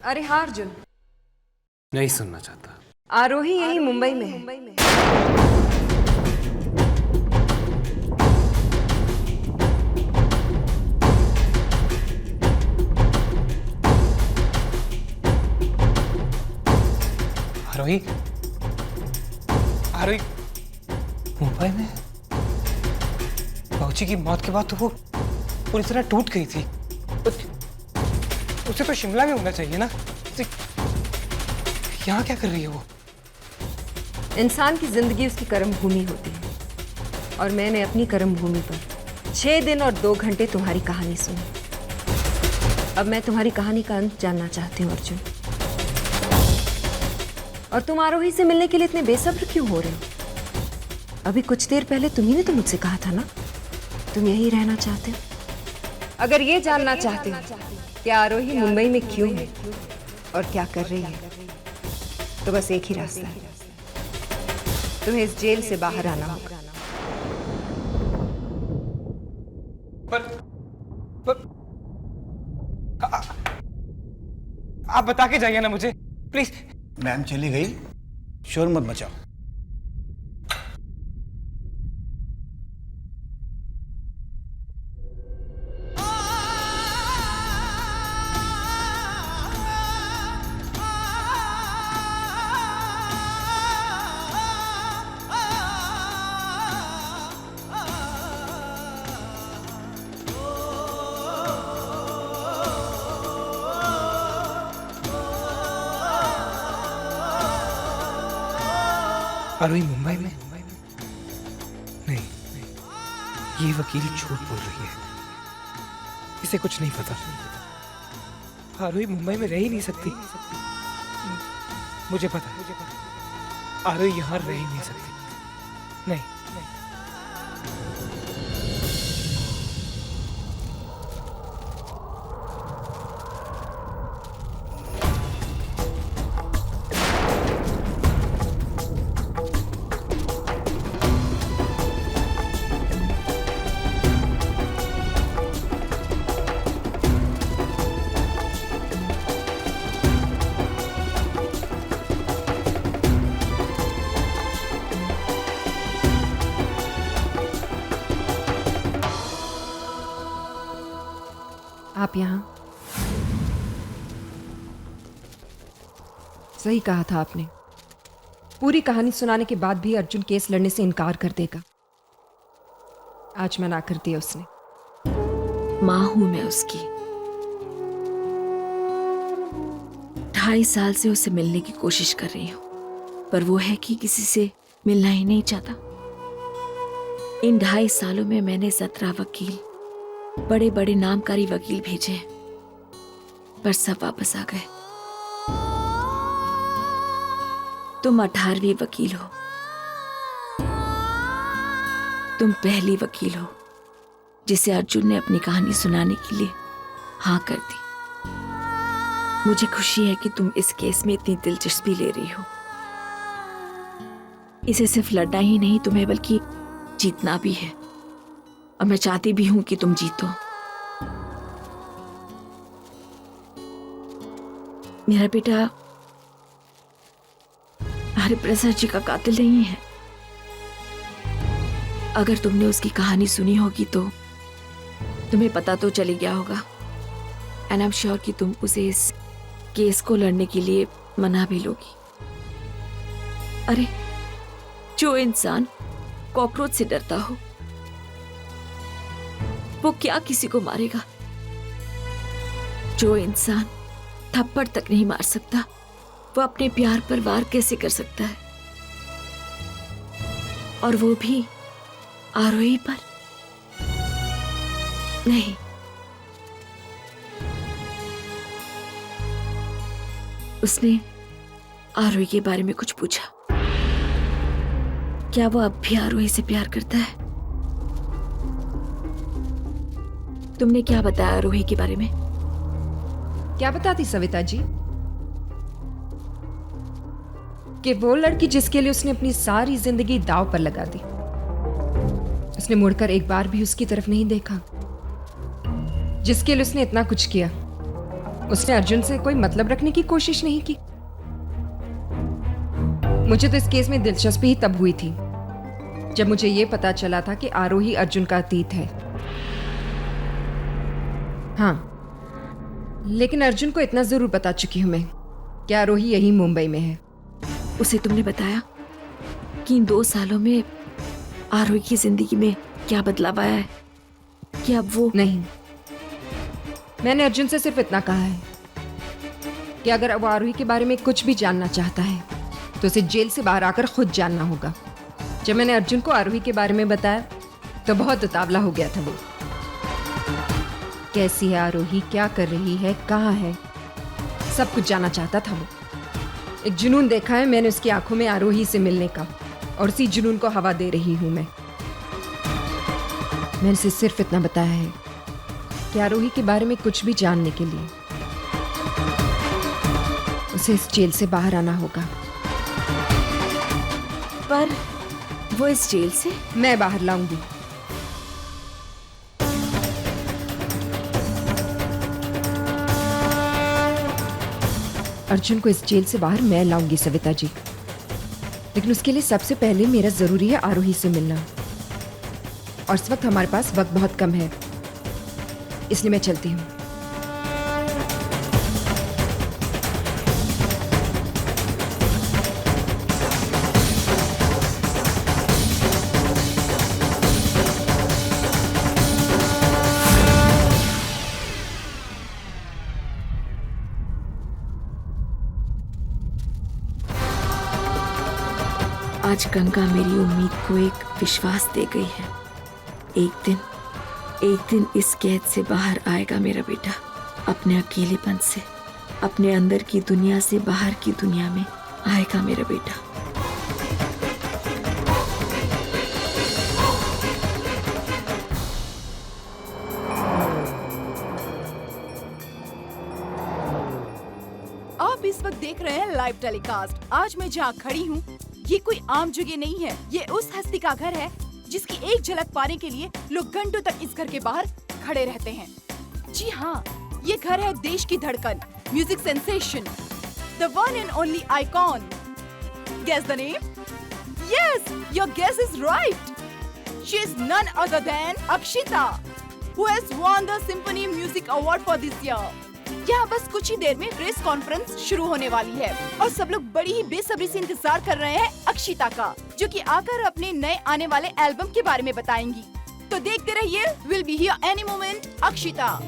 अरे हाँ अर्जुन, नहीं सुनना चाहता। आरोही यही मुंबई में है। आरोही, आरोही मुंबई में? बाबूजी की मौत के बाद तो वो पूरी तरह टूट गई थी। उसे तो शिमला में होना चाहिए ना। यहाँ क्या कर रही है वो? इंसान की जिंदगी उसकी कर्म भूमि होती है, और मैंने अपनी कर्म भूमि पर 6 दिन और 2 घंटे तुम्हारी कहानी सुनी। अब मैं तुम्हारी कहानी का अंत जानना चाहती हूँ अर्जुन। और तुम आरोही से मिलने के लिए इतने बेसब्र क्यों हो रहे हो? अभी कुछ देर पहले तुम्ही ने तो मुझसे कहा था ना तुम यही रहना चाहते हो। अगर ये जानना चाहते हो कि आरोही मुंबई में क्यों है और क्या कर रही है, तो बस एक ही रास्ता है, तुम्हें इस जेल से बाहर आना होगा। पर आप बता के जाइए ना मुझे प्लीज। मैम चली गई, शोर मत मचाओ। आरोही मुंबई में? नहीं, ये वकील झूठ बोल रही है। इसे कुछ नहीं पता। आरोही मुंबई में रह ही नहीं सकती। मुझे पता है आरोही यहाँ रह ही नहीं सकती। नहीं। आप यहाँ? सही कहा था आपने। पूरी कहानी सुनाने के बाद भी अर्जुन केस लड़ने से इनकार कर देगा। आज मना कर दिया उसने। माँ हूं मैं उसकी। 2.5 साल से उससे मिलने की कोशिश कर रही हूं, पर वो है कि किसी से मिलना ही नहीं चाहता। इन 2.5 सालों में मैंने 17 वकील, बड़े बड़े नामकारी वकील भेजे, पर सब वापस आ गए। तुम 18वीं वकील हो। तुम पहली वकील हो जिसे अर्जुन ने अपनी कहानी सुनाने के लिए हाँ कर दी। मुझे खुशी है कि तुम इस केस में इतनी दिलचस्पी ले रही हो। इसे सिर्फ लड़ना ही नहीं तुम्हें बल्कि जीतना भी है, और मैं चाहती भी हूं कि तुम जीतो। मेरा बेटा हरिप्रसाद जी का कातिल नहीं है। अगर तुमने उसकी कहानी सुनी होगी तो तुम्हें पता तो चली गया होगा, एंड आई एम श्योर कि तुम उसे इस केस को लड़ने के लिए मना भी लोगी। अरे, जो इंसान कॉकरोच से डरता हो वो क्या किसी को मारेगा? जो इंसान थप्पड़ तक नहीं मार सकता वो अपने प्यार पर वार कैसे कर सकता है? और वो भी आरोही पर? नहीं, उसने आरोही के बारे में कुछ पूछा। क्या वो अब भी आरोही से प्यार करता है? तुमने क्या बताया आरोही के बारे में? क्या बताती सविता जी? कि वो लड़की जिसके लिए उसने अपनी सारी जिंदगी दांव पर लगा दी, उसने मुड़कर एक बार भी उसकी तरफ नहीं देखा। जिसके लिए उसने इतना कुछ किया, उसने अर्जुन से कोई मतलब रखने की कोशिश नहीं की। मुझे तो इस केस में दिलचस्पी ही तब हुई थी जब मुझे यह पता चला था कि आरोही अर्जुन का अतीत है। हाँ, लेकिन अर्जुन को इतना जरूर बता चुकी हूं मैं कि आरोही यही मुंबई में है। उसे तुमने बताया कि इन 2 सालों में आरोही की जिंदगी में क्या बदलाव आया है? कि अब वो नहीं, मैंने अर्जुन से सिर्फ इतना कहा है कि अगर वो आरोही के बारे में कुछ भी जानना चाहता है तो उसे जेल से बाहर आकर खुद जानना होगा। जब मैंने अर्जुन को आरोही के बारे में बताया तो बहुत उतावला हो गया था वो। कैसी है आरोही, क्या कर रही है, कहाँ है, सब कुछ जानना चाहता था वो। एक जुनून देखा है मैंने उसकी आंखों में आरोही से मिलने का, और उसी जुनून को हवा दे रही हूं मैंने उसे सिर्फ इतना बताया है कि आरोही के बारे में कुछ भी जानने के लिए उसे इस जेल से बाहर आना होगा। पर वो इस जेल से मैं बाहर लाऊंगी। अर्जुन को इस जेल से बाहर मैं लाऊंगी सविता जी, लेकिन उसके लिए सबसे पहले मेरा जरूरी है आरोही से मिलना, और इस वक्त हमारे पास वक्त बहुत कम है, इसलिए मैं चलती हूँ। आज गंगा मेरी उम्मीद को एक विश्वास दे गई है। एक दिन इस कैद से बाहर आएगा मेरा बेटा, अपने अकेलेपन से, अपने अंदर की दुनिया से बाहर की दुनिया में आएगा मेरा बेटा। आप इस वक्त देख रहे हैं लाइव टेलीकास्ट। आज मैं जहाँ खड़ी हूँ ये कोई आम जगह नहीं है, ये उस हस्ती का घर है जिसकी एक झलक पाने के लिए लोग घंटों तक इस घर के बाहर खड़े रहते हैं। जी हाँ, ये घर है देश की धड़कन, music sensation, the one and only icon. Guess the name? Yes, your guess is right. She is none other than Akshita, who has won the Symphony Music Award for this year। यहाँ बस कुछ ही देर में प्रेस कॉन्फ्रेंस शुरू होने वाली है और सब लोग बड़ी ही बेसब्री से इंतजार कर रहे हैं अक्षिता का, जो कि आकर अपने नए आने वाले एल्बम के बारे में बताएंगी। तो देखते रहिए, will be here any moment Akshita.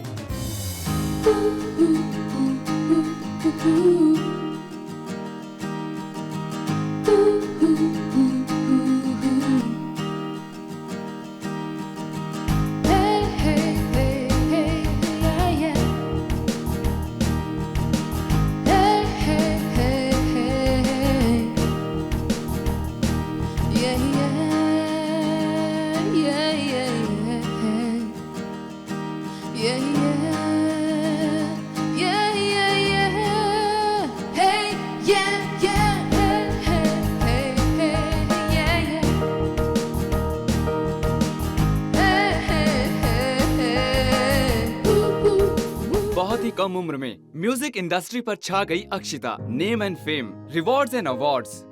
बहुत ही कम उम्र में म्यूजिक इंडस्ट्री पर छा गई Akshita. Name and fame, rewards and awards,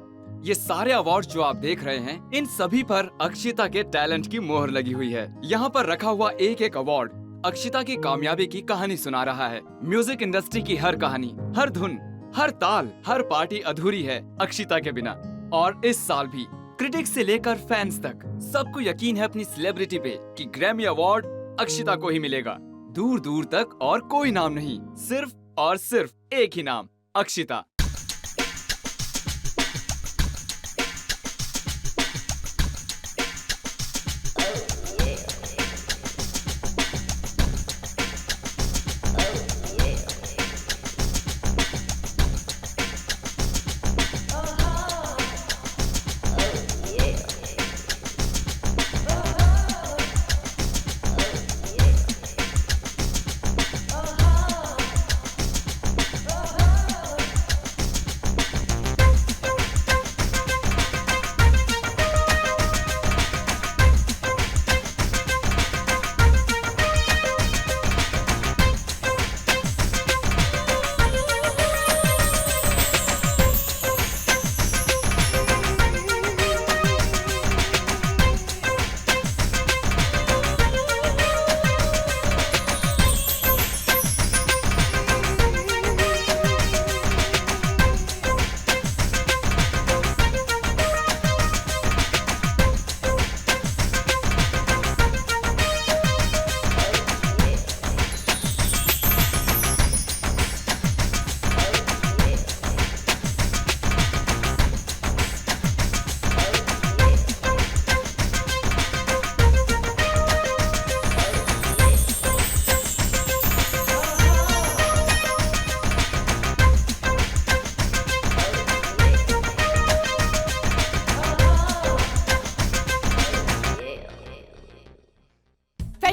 ये सारे अवार्ड्स जो आप देख रहे हैं, इन सभी पर अक्षिता के टैलेंट की मोहर लगी हुई है। यहाँ पर रखा हुआ एक एक अवार्ड अक्षिता की कामयाबी की कहानी सुना रहा है। म्यूजिक इंडस्ट्री की हर कहानी, हर धुन, हर ताल, हर पार्टी अधूरी है अक्षिता के बिना। और इस साल भी क्रिटिक्स से लेकर फैंस तक सबको यकीन है अपनी सेलिब्रिटी पे कि ग्रैमी अवार्ड अक्षिता को ही मिलेगा। दूर दूर तक और कोई नाम नहीं, सिर्फ और सिर्फ एक ही नाम, Akshita.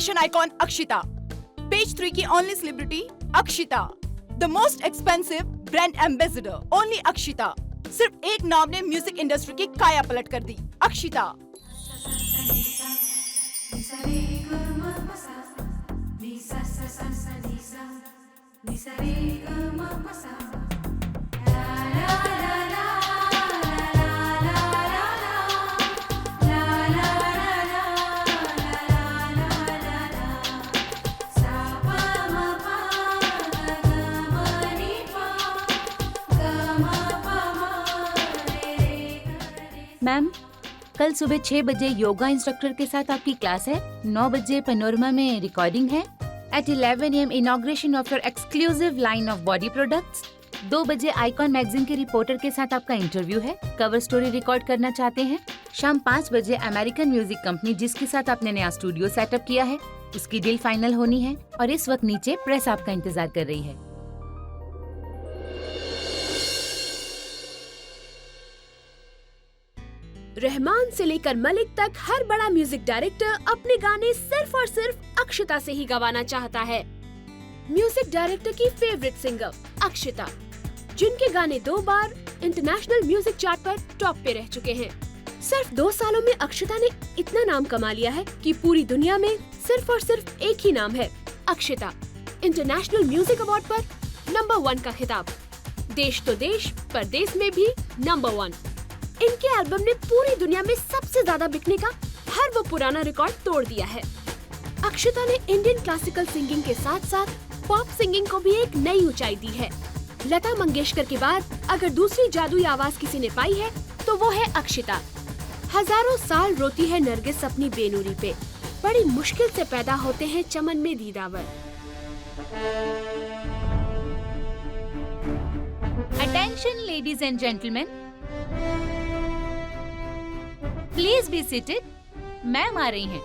Fashion icon Akshita, page 3 की only celebrity Akshita, the most expensive brand ambassador only Akshita. सिर्फ एक नाम ने म्यूजिक इंडस्ट्री की काया पलट कर दी, अक्षिता। मैम, कल सुबह 6 बजे योगा इंस्ट्रक्टर के साथ आपकी क्लास है। 9 बजे पैनोरमा में रिकॉर्डिंग है। At 11 AM inauguration of your exclusive line of body products. 2 बजे आइकॉन मैगजीन के रिपोर्टर के साथ आपका इंटरव्यू है। कवर स्टोरी रिकॉर्ड करना चाहते हैं। शाम 5 बजे अमेरिकन म्यूजिक कंपनी जिसके साथ आपने नया स्टूडियो सेटअप किया है, उसकी डील फाइनल होनी है और इस वक्त नीचे प्रेस आपका इंतजार कर रही है। रहमान से लेकर मलिक तक हर बड़ा म्यूजिक डायरेक्टर अपने गाने सिर्फ और सिर्फ अक्षिता से ही गवाना चाहता है। म्यूजिक डायरेक्टर की फेवरेट सिंगर अक्षिता, जिनके गाने 2 बार इंटरनेशनल म्यूजिक चार्ट पर टॉप पे रह चुके हैं। सिर्फ 2 सालों में अक्षिता ने इतना नाम कमा लिया है कि पूरी दुनिया में सिर्फ और सिर्फ एक ही नाम है, अक्षिता। इंटरनेशनल म्यूजिक अवार्ड पर नंबर 1 का खिताब, देश तो देश परदेश में भी नंबर 1। इनके एल्बम ने पूरी दुनिया में सबसे ज्यादा बिकने का हर वो पुराना रिकॉर्ड तोड़ दिया है। अक्षिता ने इंडियन क्लासिकल सिंगिंग के साथ साथ पॉप सिंगिंग को भी एक नई ऊंचाई दी है। लता मंगेशकर के बाद अगर दूसरी जादुई आवाज किसी ने पाई है तो वो है अक्षिता। हजारों साल रोती है नरगिस अपनी बेनूरी पे, बड़ी मुश्किल से पैदा होते हैं चमन में दीदावर। Attention ladies and gentlemen, please be seated. Ma'am आ रही हैं।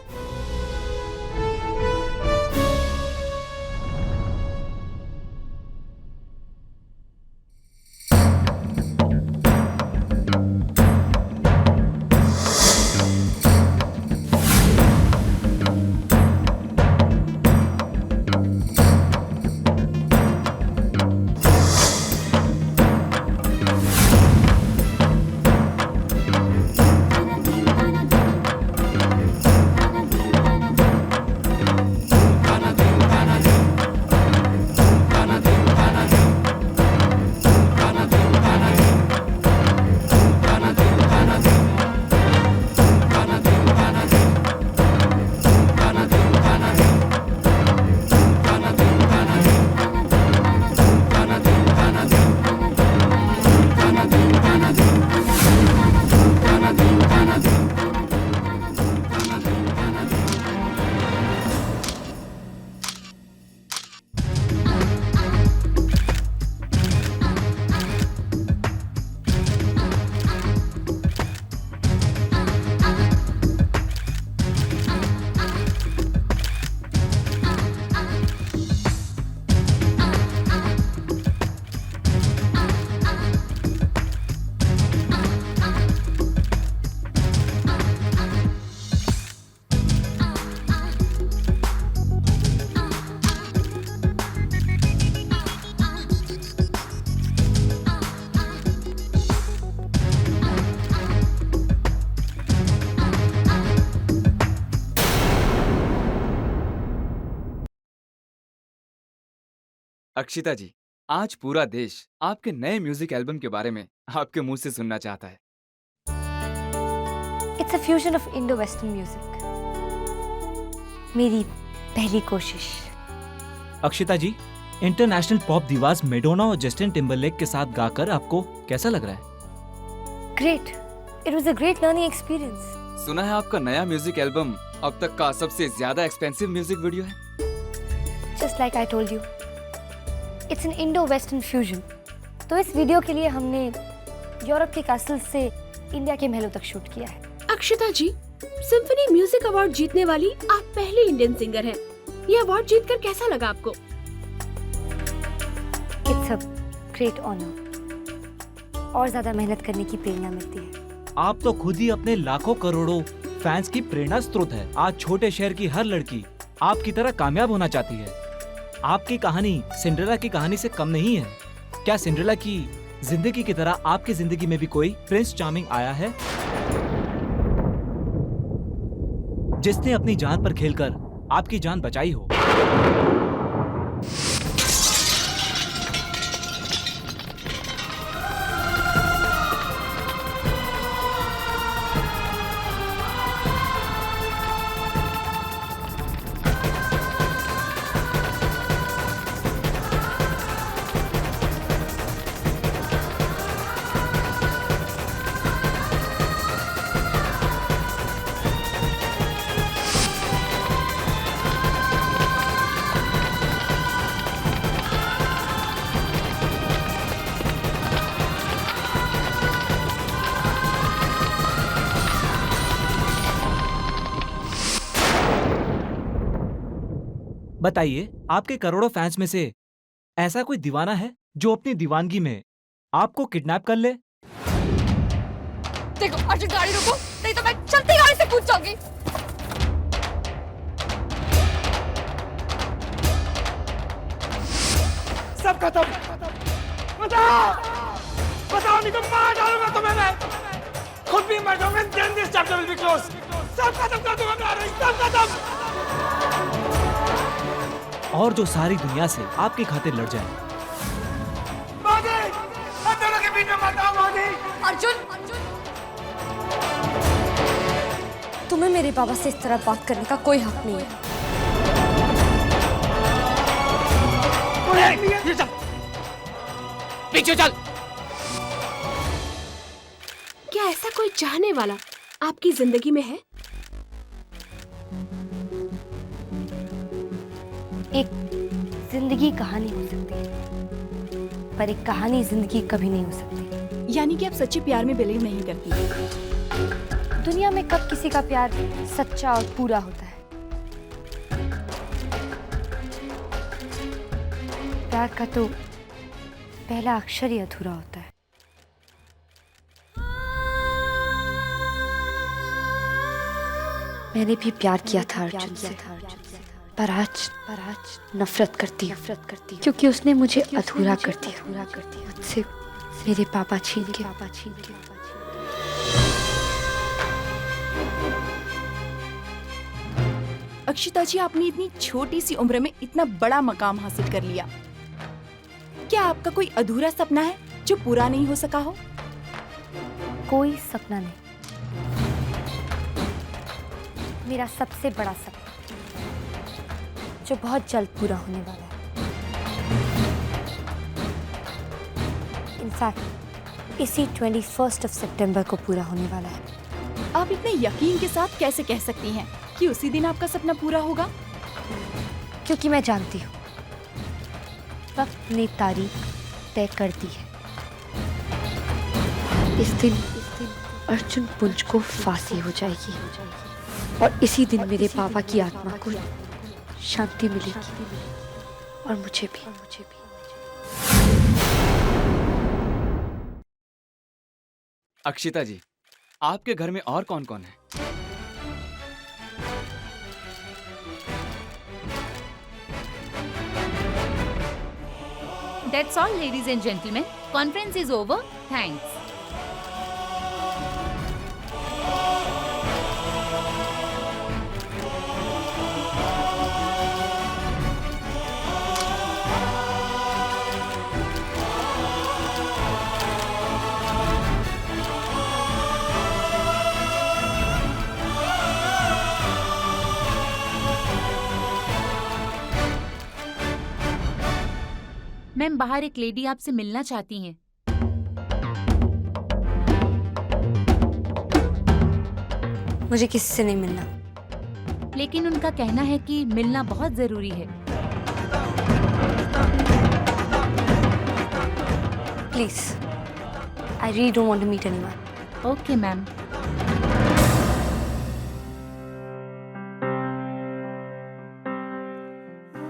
अक्षिता जी, आज पूरा देश आपके नए म्यूजिक एल्बम के बारे में आपके मुंह से सुनना चाहता है। It's a fusion of Indo-Western music. मेरी पहली कोशिश। अक्षिता जी, इंटरनेशनल पॉप दीवाज मेडोना और जस्टिन टिम्बरलेक के साथ गाकर आपको कैसा लग रहा है? Great. It was a great learning experience. सुना है आपका नया म्यूजिक एल्बम अब तक का सबसे ज्यादा एक्सपेंसिव म्यूजिक वीडियो है। Just like I told you, it's an Indo-Western fusion. तो इस वीडियो के लिए हमने यूरोप के कैसल से इंडिया के महलों तक शूट किया है। अक्षिता जी, सिम्फनी म्यूजिक अवार्ड जीतने वाली आप पहली इंडियन सिंगर हैं। ये अवार्ड जीतकर कैसा लगा आपको? It's a great honor. और ज्यादा मेहनत करने की प्रेरणा मिलती है। आप तो खुद ही अपने लाखों करोड़ों फैंस की प्रेरणा स्रोत है। आज छोटे शहर की हर लड़की आपकी तरह कामयाब होना चाहती है। आपकी कहानी सिंड्रेला की कहानी से कम नहीं है। क्या सिंड्रेला की जिंदगी की तरह आपकी जिंदगी में भी कोई प्रिंस चार्मिंग आया है, जिसने अपनी जान पर खेलकर आपकी जान बचाई हो? बताइए, आपके करोड़ों फैंस में से ऐसा कोई दीवाना है जो अपनी दीवानगी में आपको किडनैप कर ले? देखो अर्जुन, गाड़ी रोको, नहीं तो मैं चलती गाड़ी से कूद जाऊंगी। सब खत्म। बताओ, बताओ, नहीं तो मार डालूंगा तुम्हें मैं। खुद भी मर जाऊंगा, then this chapter will be closed। सब खत्म कर दूंगा मैं, सब खत्म। और जो सारी दुनिया से आपकी खातिर लड़ जाए। मोदी, हम दोनों के बीच में मत आओ मोदी। अर्जुन, तुम्हें मेरे बाबा से इस तरह बात करने का कोई हक नहीं है। चल, पीछे चल। क्या ऐसा कोई चाहने वाला आपकी जिंदगी में है? एक जिंदगी कहानी हो सकती है, पर एक कहानी जिंदगी कभी नहीं हो सकती। यानी कि आप सच्चे प्यार में बिलीव नहीं करती। दुनिया में कब किसी का प्यार सच्चा और पूरा होता है? प्यार का तो पहला अक्षर ही अधूरा होता है। मैंने भी प्यार किया था अर्जुन से, पर आज नफरत करती हूँ, क्योंकि उसने मुझे अधूरा कर दिया, मुझसे मेरे पापा छीन के। अक्षिता जी, आपने इतनी छोटी सी उम्र में इतना बड़ा मकाम हासिल कर लिया। क्या आपका कोई अधूरा सपना है जो पूरा नहीं हो सका हो? कोई सपना नहीं। मेरा सबसे बड़ा सपना, जो बहुत जल्द पूरा होने वाला है। इनफैक्ट इसी 21 सितंबर को पूरा होने वाला है। आप इतने यकीन के साथ कैसे कह सकती हैं कि उसी दिन आपका सपना पूरा होगा? क्योंकि मैं जानती हूँ, वक्त ने तारीख तय कर दी है। इस दिन अर्जुन पुंज को फांसी हो जाएगी, और इसी दिन मेरे पापा की आत्मा को शांति मिलेगी, और मुझे भी। अक्षिता जी, आपके घर में और कौन कौन है? That's all, ladies and gentlemen. Conference is over. Thanks. Ma'am, बाहर एक लेडी आपसे मिलना चाहती हैं। मुझे किसी से नहीं मिलना। लेकिन उनका कहना है कि मिलना बहुत जरूरी है। Please, I really don't want to meet anyone. Okay ma'am.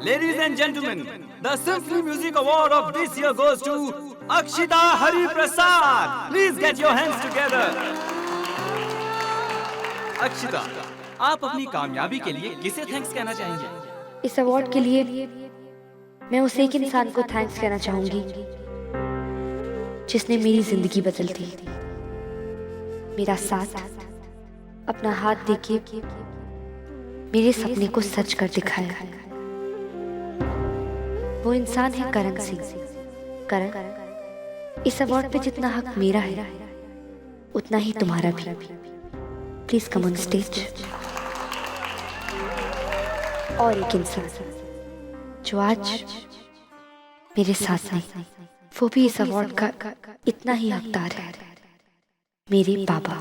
Ladies and gentlemen, the Symphony Music Award of this year goes to Akshita Hari Prasad. Please get your hands together. Akshita, आप अपनी कामयाबी के लिए किसे thanks कहना चाहेंगे? इस award के लिए मैं उस एक इंसान को थैंक्स कहना चाहूंगी जिसने मेरी जिंदगी बदल दी, मेरा साथ, अपना हाथ देके मेरे सपने को सच कर दिखाया। वो इंसान है करण सिंह। करण, इस अवार्ड पे जितना हक मेरा है उतना ही तुम्हारा भी। Please come on stage. और एक इंसान जो आज मेरे साथ नहीं, वो भी इस अवार्ड का इतना ही हकदार है, मेरे पापा।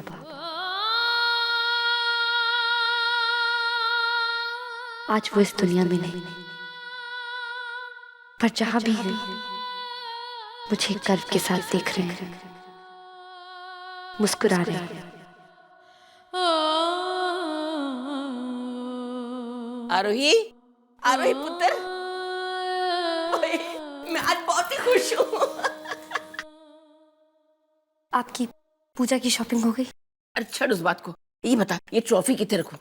आज वो इस दुनिया में नहीं, पर जहां भी है मुझे गर्व के साथ देख रहे हैं, मुस्कुरा रहे हैं। आरोही, आरोही पुत्र, ओए, मैं आज बहुत ही खुश हूँ। आपकी पूजा की शॉपिंग हो गई? अरे छोड़ उस बात को, ये बता ये ट्रॉफी कितने रखूं?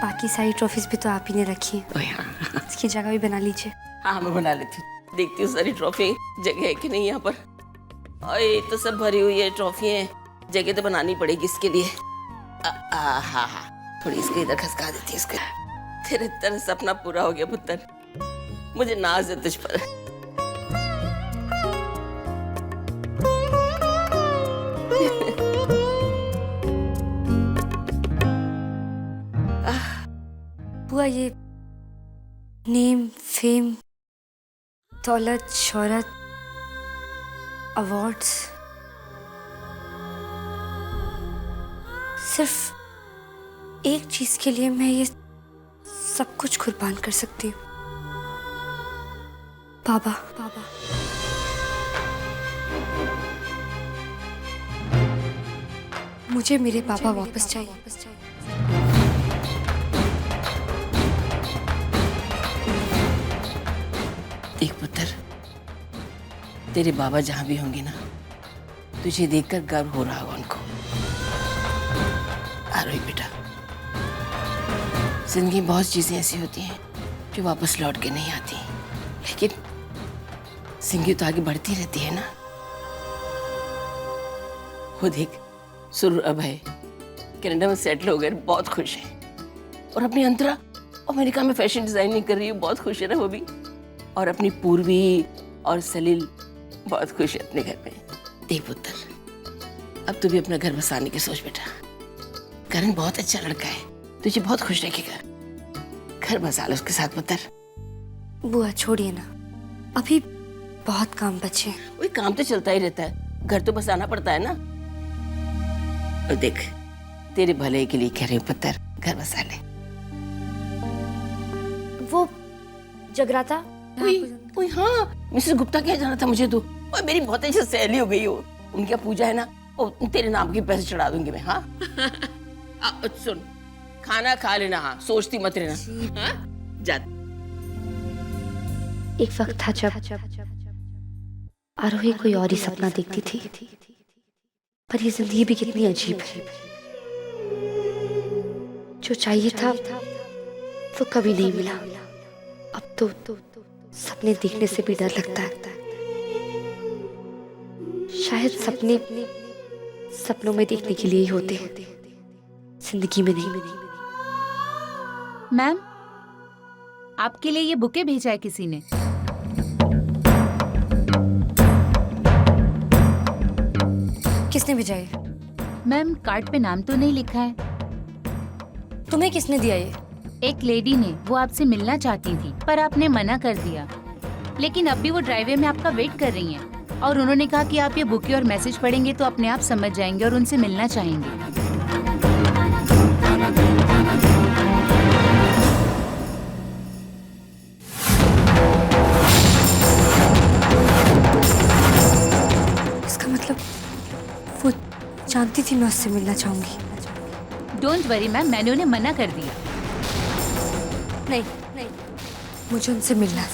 बाकी सारी ट्रॉफीज भी तो आप ही ने रखी है। हाँ। इसकी जगह भी बना लीजिए। हाँ मैं बना लेती हूँ, देखती हूँ सारी ट्रॉफी जगह है कि नहीं यहाँ पर। ओए तो सब भरी हुई है ट्रॉफी है, जगह तो बनानी पड़ेगी इसके लिए। हाँ, थोड़ी इसको इधर खसका देती है इसको। तेरे तरह सपना पूरा हो गया पुत्र, मुझे नाज है तुझ पर। बुआ, ये नेम, फेम, दौलत, शोहरत, अवार्ड्स, सिर्फ एक चीज के लिए मैं ये सब कुछ कुर्बान कर सकती हूँ। बाबा, बाबा। मुझे मेरे पापा वापस चाहिए। देख पुत्र, तेरे बाबा जहां भी होंगे ना, तुझे देखकर गर्व हो रहा होगा उनको। आरोही बेटा, जिंदगी में बहुत चीजें ऐसी होती हैं जो वापस लौट के नहीं आती, लेकिन जिंदगी तो आगे बढ़ती रहती है ना। वो देख, सुर अब है कनाडा में सेटल हो गए, बहुत खुश है। और अपनी अंतरा अमेरिका में फैशन डिजाइनिंग कर रही है, बहुत खुश है ना वो भी। और अपनी पूर्वी और सलील बहुत खुश है अपने घर में। देख पुत्र, अब तू भी अपना घर बसाने की सोच बेटा। करण बहुत अच्छा लड़का है, तुझे बहुत खुश रखेगा। घर बसा लो उसके साथ पुत्र। बुआ छोड़िए ना, अभी बहुत काम बचे हैं। वही काम तो चलता ही रहता है, घर तो बसाना पड़ता है ना। और देख, तेरे भले के लिए कह रही हूँ पुत्र, घर बसा ले। वो जगराता, ओए हाँ, मिसेस गुप्ता क्या जाना था मुझे तो। ओए मेरी बहुत अच्छी सहेली हो गई हो, उनकी पूजा है ना, तेरे नाम के पैसे चढ़ा दूंगी मैं। हाँ सुन, खाना खा लेना, हाँ सोचती मत रहना। हाँ जा। एक वक्त था जब आरोही कोई और ही सपना देखती थी, पर ये जिंदगी भी कितनी अजीब है। जो चाहिए था वो कभी नहीं मिला। अब तो सपने देखने से भी डर लगता है। शायद सपने सपनों में देखने के लिए ही होते हैं, जिंदगी में नहीं। मैम, आपके लिए ये बुके भेजा है किसी ने। किसने भेजा है? मैम, कार्ड पे नाम तो नहीं लिखा है। तुम्हें किसने दिया ये? एक लेडी ने, वो आपसे मिलना चाहती थी पर आपने मना कर दिया। लेकिन अब भी वो ड्राइवे में आपका वेट कर रही हैं और उन्होंने कहा कि आप ये बुके और मैसेज पढ़ेंगे तो अपने आप समझ जाएंगे और उनसे मिलना चाहेंगे। इसका मतलब वो जानती थी मैं उससे मिलना चाहूंगी। डोंट वरी मैम, मैंने उन्हें मना कर दिया। नहीं, मुझे उनसे मिलना।